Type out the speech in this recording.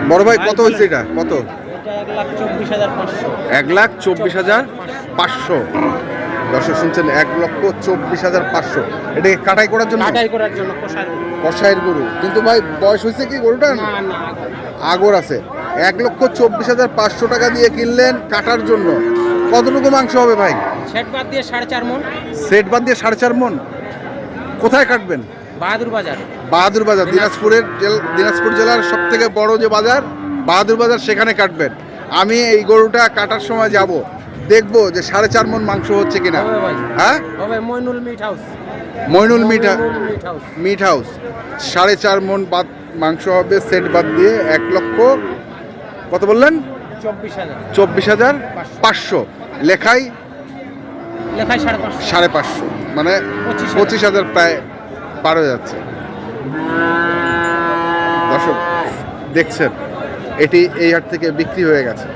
বড় ভাই কত হয়েছে এটা? কত? 1,24,500। দর্শক শুনছেন, 1,24,500। এটা কাটাই করার জন্য? কাটাই করার জন্য কষাইয়ের গরু। কিন্তু ভাই বয়স হয়েছে কি গরুটা? আগর আছে। 1,24,500 টাকা দিয়ে কিনলেন কাটার জন্য। কতটুকু মাংস হবে ভাই? সেট বাদ দিয়ে 4.5 মণ। সেট বাদ দিয়ে 4.5 মণ। কোথায় কাটবেন? বাহাদুর বাজার। বাহাদুর বাজার দিনাজপুর জেলার সব থেকে বড় যে বাজার বাহাদুর বাজার, সেখানে কাটবেন। আমি এই গরুটা কাটার সময় যাব, দেখবো যে 4.5 মণ মাংস হচ্ছে কিনা। হ্যাঁ, মইনুল মিট হাউস 4.5 মণ মাংস হবে সেট বাদ দিয়ে। 1 লক্ষ কত বললেন? 24,500। লেখাই 550, মানে 25,000 প্রায় পার হয়ে যাচ্ছে। দর্শক দেখছেন, এটি এই হাট থেকে বিক্রি হয়ে গেছে।